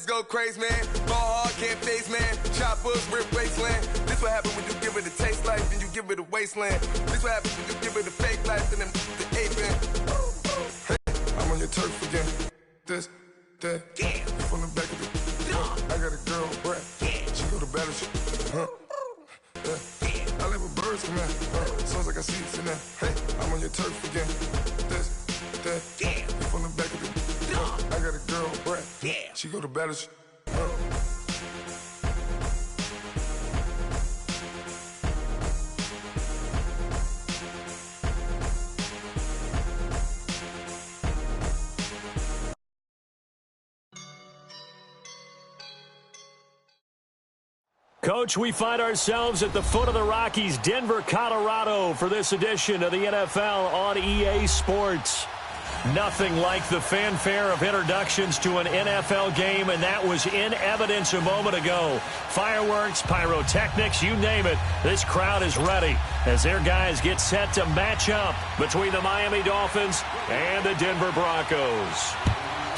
Go crazy, man. Ball hard, can't face, man. Choppers, rip wasteland. This what happens when you give it a taste life, then you give it a wasteland. This what happens when you give it a fake life, and then the ape in. Hey, I'm on your turf again. This, that, yeah. From the back of the. I got a girl, Brad. Yeah. She go to battle shit. I live with birds come out. Sounds like I see it in there. Hey, I'm on your turf again. This, that, yeah. From the back of the. I got a girl, Brad. Yeah. She go to battle shit. Coach, we find ourselves at the foot of the Rockies, Denver, Colorado, for this edition of the NFL on EA Sports. Nothing like the fanfare of introductions to an NFL game, and that was in evidence a moment ago. Fireworks, pyrotechnics, you name it. This crowd is ready as their guys get set to match up between the Miami Dolphins and the Denver Broncos.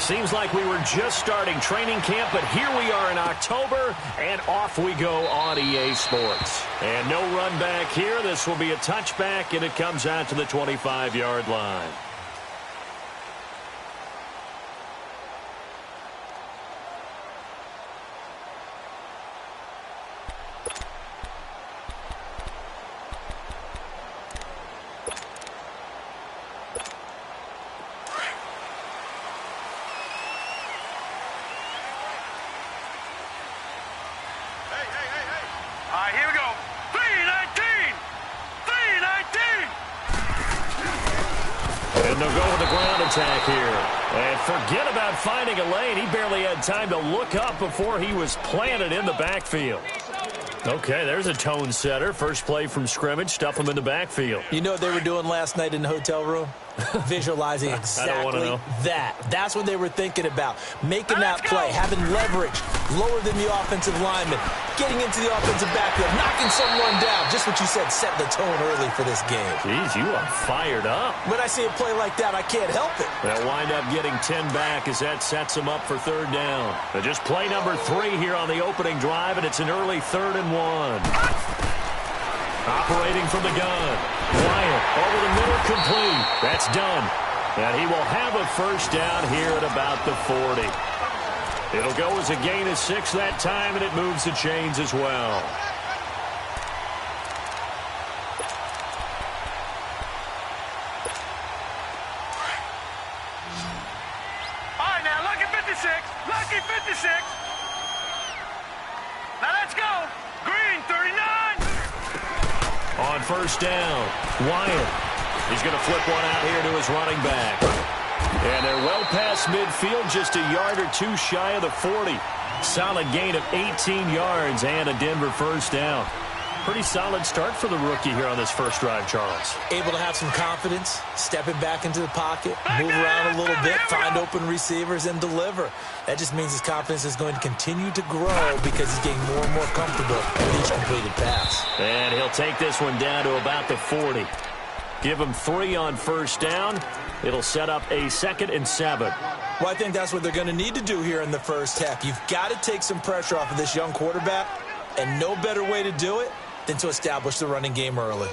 Seems like we were just starting training camp, but here we are in October, and off we go on EA Sports. And no run back here. This will be a touchback, and it comes out to the 25-yard line. Here we go. 319! 319! And they'll go with the ground attack here. And forget about finding a lane. He barely had time to look up before he was planted in the backfield. Okay, there's a tone setter. First play from scrimmage. Stuff him in the backfield. You know what they were doing last night in the hotel room? Visualizing exactly that. That's what they were thinking about. Making that play, having leverage, lower than the offensive lineman, getting into the offensive backfield, knocking someone down. Just what you said, set the tone early for this game. Jeez, you are fired up. When I see a play like that, I can't help it. They'll wind up getting 10 back as that sets them up for third down. Just play number 3 here on the opening drive, and it's an early 3rd and 1. Operating from the gun. Wyatt over the middle, complete. That's done. And he will have a first down here at about the 40. It'll go as a gain of 6 that time, and it moves the chains as well. All right, now, lucky 56. Lucky 56. Now, let's go. Green, 39. On first down, Wyatt. He's going to flip one out here to his running back. And they're well past midfield, just a yard or 2 shy of the 40. Solid gain of 18 yards and a Denver first down. Pretty solid start for the rookie here on this first drive, Charles. Able to have some confidence, stepping back into the pocket, move around a little bit, find open receivers, and deliver. That just means his confidence is going to continue to grow because he's getting more and more comfortable with each completed pass. And he'll take this one down to about the 40. Give him 3 on first down. It'll set up a 2nd and 7. Well, I think that's what they're going to need to do here in the first half. You've got to take some pressure off of this young quarterback, and no better way to do it than to establish the running game early.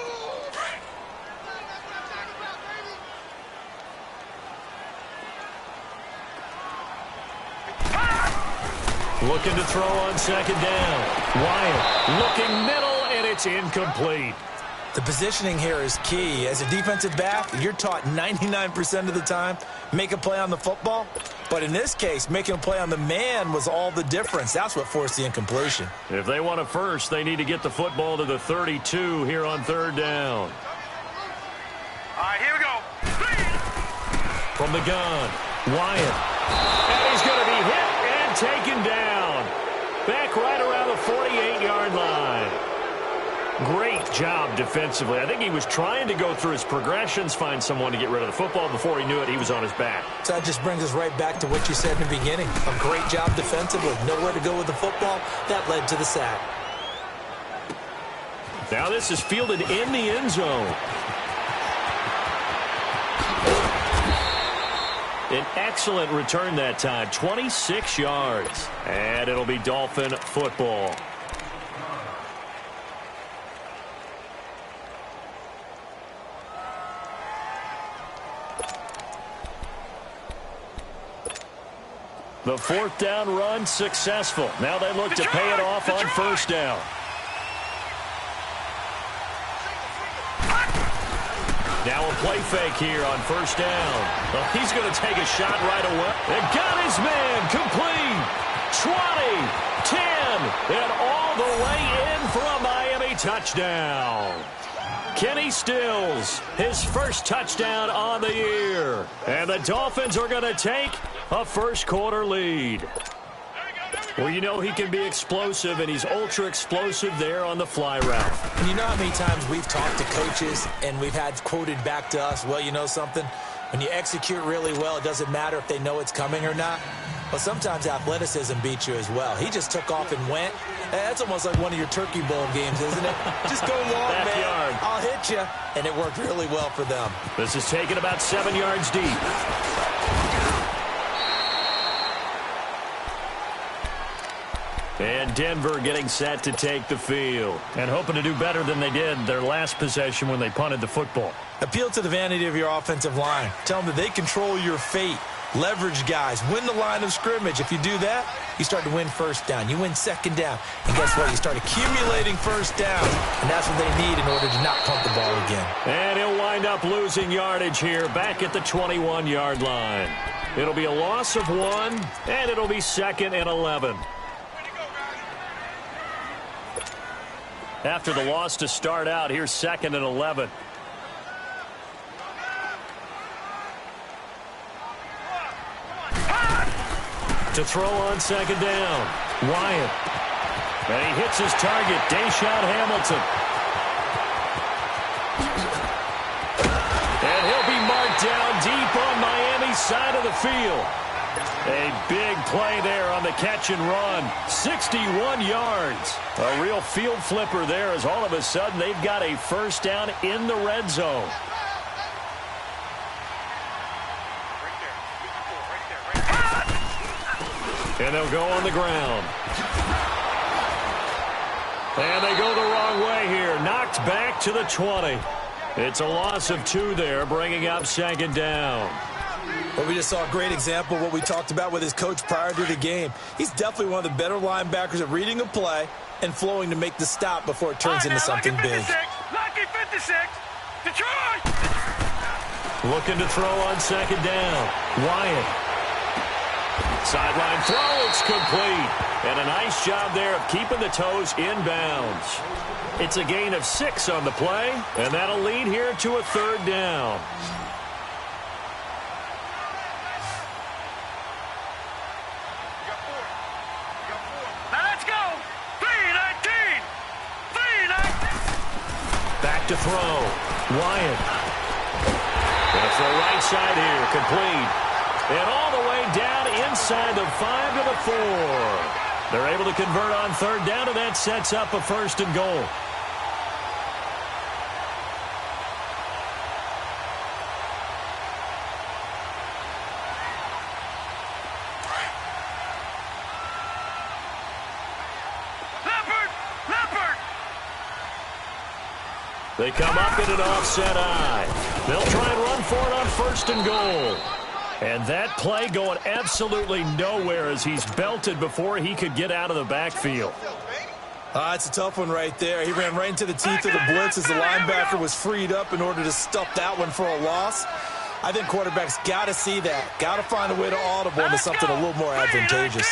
Looking to throw on 2nd down. Wyatt looking middle, and it's incomplete. The positioning here is key. As a defensive back, you're taught 99% of the time, make a play on the football. But in this case, making a play on the man was all the difference. That's what forced the incompletion. If they want a first, they need to get the football to the 32 here on 3rd down. All right, here we go. From the gun, Wyatt. And he's going to be hit and taken down. Back right around the 48-yard line. Great job defensively. I think he was trying to go through his progressions, find someone to get rid of the football. Before he knew it, he was on his back. So that just brings us right back to what you said in the beginning. A great job defensively. Nowhere to go with the football. That led to the sack. Now this is fielded in the end zone. An excellent return that time, 26 yards. And it'll be Dolphin football. The fourth down run successful. Now they look to pay it off on first down. Now a play fake here on first down. Well, he's going to take a shot right away. And got his man complete. 20, 10, and all the way in for a Miami touchdown. Kenny Stills, his first touchdown on the year. And the Dolphins are going to take a first-quarter lead. Well, you know he can be explosive, and he's ultra-explosive there on the fly route. And you know how many times we've talked to coaches and we've had quoted back to us, well, you know something? When you execute really well, it doesn't matter if they know it's coming or not. Well, sometimes athleticism beats you as well. He just took off and went. That's almost like one of your Turkey Bowl games, isn't it? Just go long, man. I'll hit you. And it worked really well for them. This is taken about 7 yards deep. And Denver getting set to take the field. And hoping to do better than they did their last possession when they punted the football. Appeal to the vanity of your offensive line. Tell them that they control your fate. Leverage guys. Win the line of scrimmage. If you do that, you start to win first down. You win second down. And guess what? You start accumulating first down. And that's what they need in order to not pump the ball again. And he'll wind up losing yardage here back at the 21-yard line. It'll be a loss of 1, and it'll be 2nd and 11. After the loss to start out, here's 2nd and 11. To throw on second down. Wyatt. And he hits his target, Deshaun Hamilton. And he'll be marked down deep on Miami's side of the field. A big play there on the catch and run. 61 yards. A real field flipper there as all of a sudden they've got a first down in the red zone. And they'll go on the ground. And they go the wrong way here. Knocked back to the 20. It's a loss of 2 there, bringing up second down. Well, we just saw a great example of what we talked about with his coach prior to the game. He's definitely one of the better linebackers at reading a play and flowing to make the stop before it turns into something big. Lucky 56, Detroit! Looking to throw on second down. Wyatt. Sideline throw, it's complete. And a nice job there of keeping the toes in bounds. It's a gain of 6 on the play, and that'll lead here to a 3rd down. To throw. Wyatt. Gonna throw right side here. Complete. And all the way down inside the 5 to the 4. They're able to convert on 3rd down, and that sets up a 1st and goal. They come up in an offset eye. They'll try and run for it on 1st and goal. And that play going absolutely nowhere as he's belted before he could get out of the backfield. It's a tough one right there. He ran right into the teeth of the blitz as the linebacker was freed up in order to stuff that one for a loss. I think quarterbacks got to see that. Got to find a way to audible into something a little more advantageous.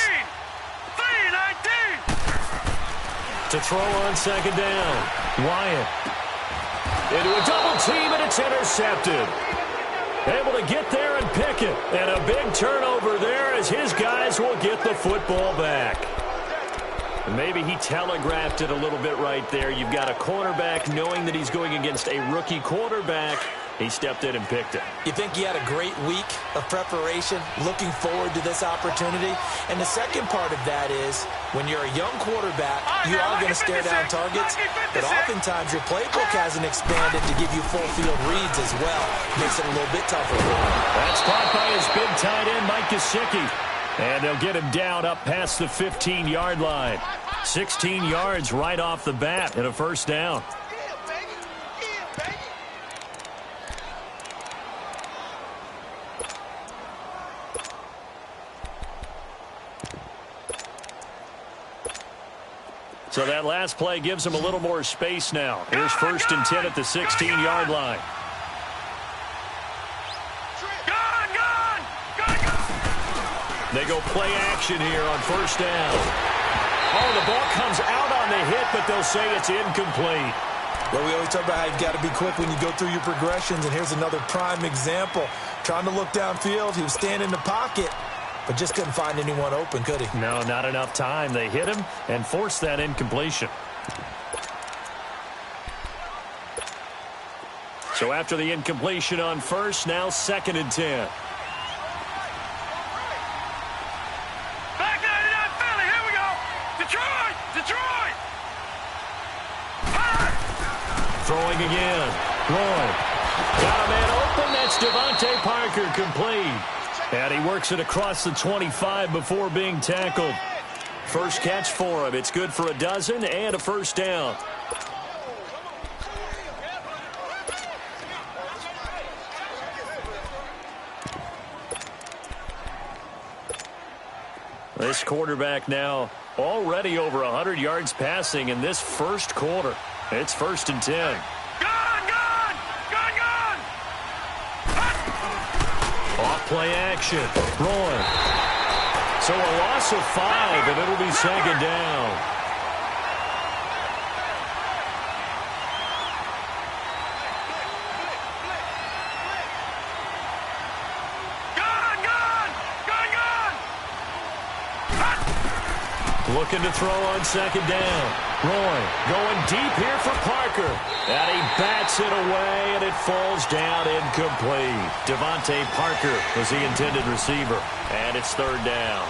3-19. To throw on second down. Wyatt. Into a double team, and it's intercepted. Able to get there and pick it. And a big turnover there as his guys will get the football back. Maybe he telegraphed it a little bit right there. You've got a cornerback knowing that he's going against a rookie quarterback, He stepped in and picked it. You think he had a great week of preparation, looking forward to this opportunity? And the second part of that is, when you're a young quarterback, you are going to stare down targets, but oftentimes your playbook hasn't expanded to give you full field reads as well. Makes it a little bit tougher for him. That's caught by his big tight end, Mike Gesicki. And they'll get him down up past the 15-yard line. 16 yards right off the bat and a first down. So that last play gives him a little more space now. Here's 1st and 10 at the 16-yard line. They go play action here on 1st down. Oh, the ball comes out on the hit, but they'll say it's incomplete. Well, we always talk about how you've got to be quick when you go through your progressions, and here's another prime example. Trying to look downfield, he was standing in the pocket, but just couldn't find anyone open, could he? No, not enough time. They hit him and forced that incompletion. So after the incompletion on 1st, now 2nd and 10. Throwing again. Roy. Got a man open. That's Devontae Parker, complete. And he works it across the 25 before being tackled. First catch for him. It's good for a dozen and a first down. This quarterback now already over 100 yards passing in this first quarter. It's 1st and 10. Off play action. Roy. So a loss of 5, and it'll be 2nd down. Looking to throw on 2nd down. Roy going deep here for Parker. And he bats it away, and it falls down incomplete. Devontae Parker was the intended receiver. And it's 3rd down.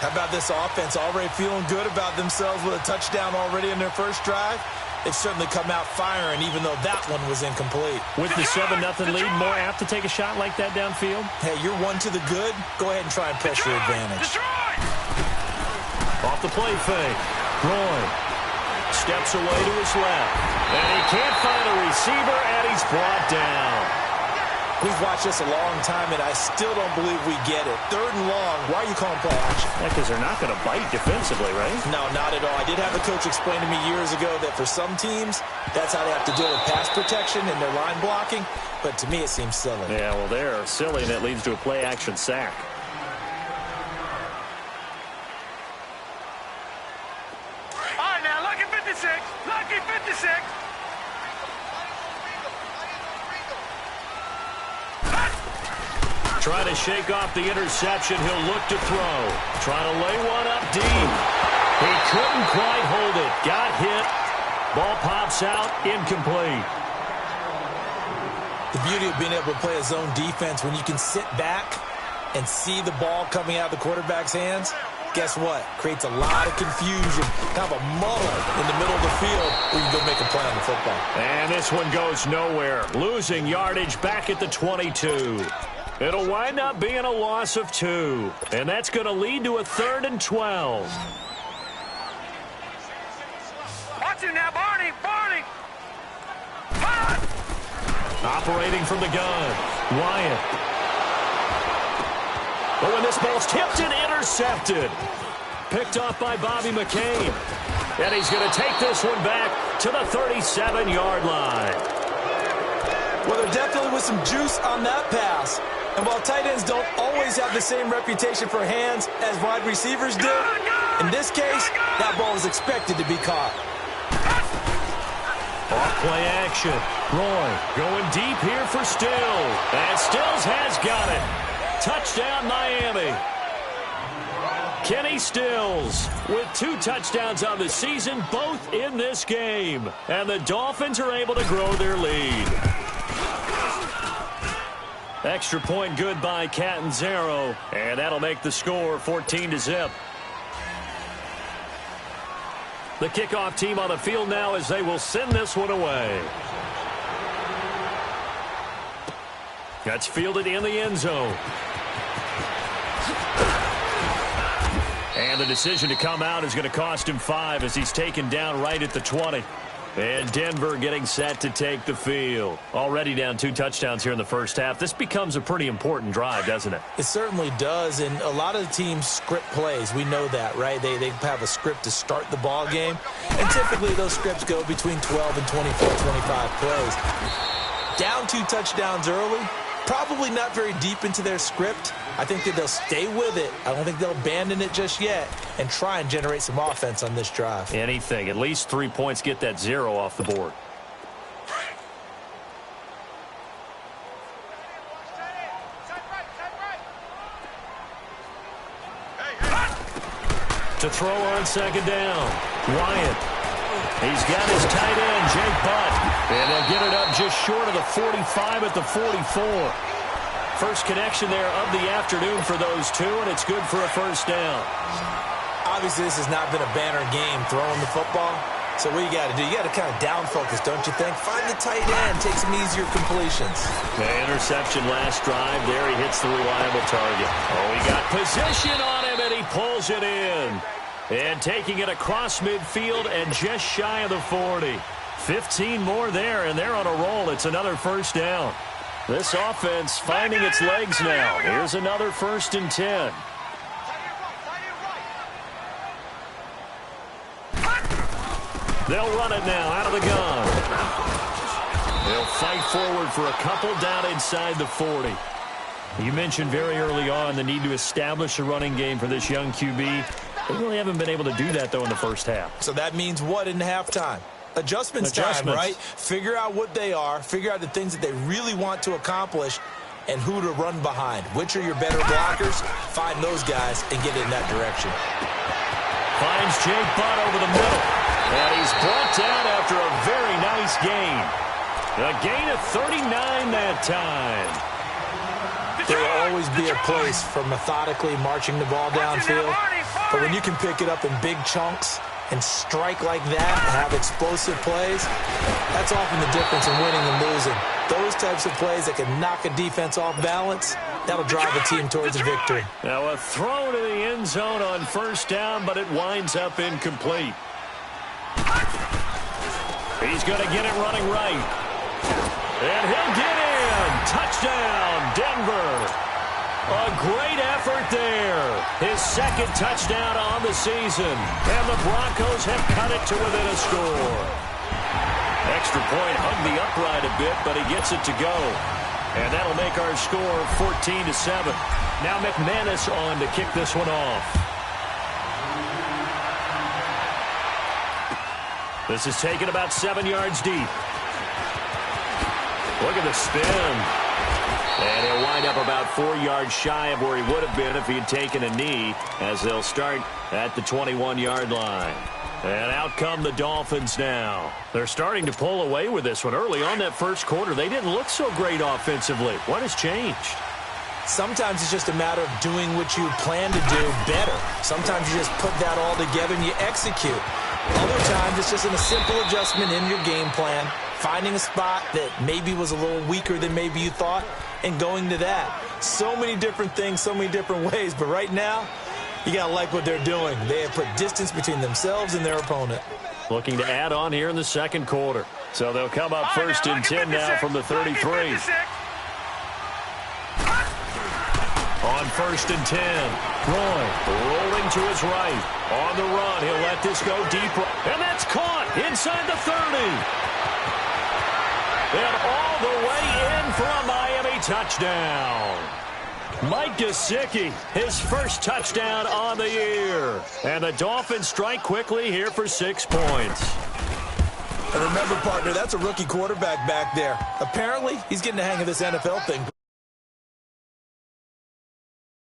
How about this offense already feeling good about themselves with a touchdown already in their first drive? They've certainly come out firing, even though that one was incomplete. With the 7-0 lead, more apt to take a shot like that downfield? Hey, you're one to the good. Go ahead and try and press your advantage. Off the play fake. Roy steps away to his left. And he can't find a receiver, and he's brought down. We've watched this a long time, and I still don't believe we get it. 3rd and long. Why are you calling play action? Yeah, because they're not going to bite defensively, right? No, not at all. I did have a coach explain to me years ago that for some teams, that's how they have to deal with pass protection and their line blocking. But to me, it seems silly. Yeah, well, they're silly, and it leads to a play action sack. Lucky 56. Trying to shake off the interception. He'll look to throw. Trying to lay one up deep. He couldn't quite hold it. Got hit. Ball pops out. Incomplete. The beauty of being able to play a zone defense when you can sit back and see the ball coming out of the quarterback's hands. Guess what? Creates a lot of confusion, kind of a muddle in the middle of the field where you can go make a play on the football. And this one goes nowhere. Losing yardage back at the 22. It'll wind up being a loss of 2. And that's going to lead to a 3rd and 12. Watch him now, Barney. Barney. Operating from the gun. Wyatt. But when this ball's tipped and intercepted. Picked off by Bobby McCain. And he's going to take this one back to the 37-yard line. Well, there definitely was some juice on that pass. And while tight ends don't always have the same reputation for hands as wide receivers do, in this case, that ball was expected to be caught. Off play action. Roy going deep here for Stills. And Stills has got it. Touchdown, Miami. Kenny Stills with 2 touchdowns on the season, both in this game. And the Dolphins are able to grow their lead. Extra point good by Catanzaro, and that'll make the score 14-0. The kickoff team on the field now as they will send this one away. That's fielded in the end zone. And the decision to come out is going to cost him 5 as he's taken down right at the 20. And Denver getting set to take the field. Already down 2 touchdowns here in the first half. This becomes a pretty important drive, doesn't it? It certainly does, and a lot of the teams script plays. We know that, right? They have a script to start the ball game, and typically those scripts go between 12 and 24, 25 plays. Down 2 touchdowns early, probably not very deep into their script. I think that they'll stay with it. I don't think they'll abandon it just yet and try and generate some offense on this drive. Anything. At least 3 points, get that 0 off the board. To throw on second down. Wyatt. He's got his tight end, Jake Butt. And they'll get it up just short of the 45 at the 44. First connection there of the afternoon for those two, and it's good for a first down. Obviously, this has not been a banner game throwing the football. So what you got to do, you got to kind of down focus, don't you think? Find the tight end, take some easier completions. The interception last drive. There he hits the reliable target. Oh, he got position on him, and he pulls it in. And taking it across midfield and just shy of the 40. 15 more there, and they're on a roll. It's another first down. This offense finding its legs now. Here's another 1st and 10. They'll run it now out of the gun. They'll fight forward for a couple down inside the 40. You mentioned very early on the need to establish a running game for this young QB. They really haven't been able to do that, though, in the first half. So that means what in halftime? Adjustments time, right? Figure out what they are. Figure out the things that they really want to accomplish and who to run behind. Which are your better blockers? Find those guys and get in that direction. Finds Jake Butt over the middle. And he's brought down after a very nice gain. A gain of 39 that time. There will always be a place for methodically marching the ball downfield. But when you can pick it up in big chunks and strike like that and have explosive plays, that's often the difference in winning and losing. Those types of plays that can knock a defense off balance, that'll drive a team towards a victory. Now a throw to the end zone on first down, but it winds up incomplete. He's going to get it running right. And he'll get in. Touchdown, Denver. A great effort there. His 2nd touchdown on the season. And the Broncos have cut it to within a score. Extra point hung the upright a bit, but he gets it to go. And that'll make our score 14-7. Now McManus on to kick this one off. This is taken about 7 yards deep. Look at the spin. And he'll wind up about 4 yards shy of where he would have been if he had taken a knee, as they'll start at the 21-yard line. And out come the Dolphins now. They're starting to pull away with this one. Early on that first quarter, they didn't look so great offensively. What has changed? Sometimes it's just a matter of doing what you plan to do better. Sometimes you just put that all together and you execute. Other times it's just a simple adjustment in your game plan, finding a spot that maybe was a little weaker than maybe you thought, and going to that. So many different things, so many different ways, but right now, you got to like what they're doing. They have put distance between themselves and their opponent. Looking to add on here in the second quarter. So they'll come up 1st and 10 now from the 33. On 1st and 10, Roy rolling to his right. On the run, he'll let this go deep. And that's caught inside the 30. And all the way in for a Miami touchdown. Mike Gesicki, his first touchdown on the year. And the Dolphins strike quickly here for 6 points. And remember, partner, that's a rookie quarterback back there. Apparently, he's getting the hang of this NFL thing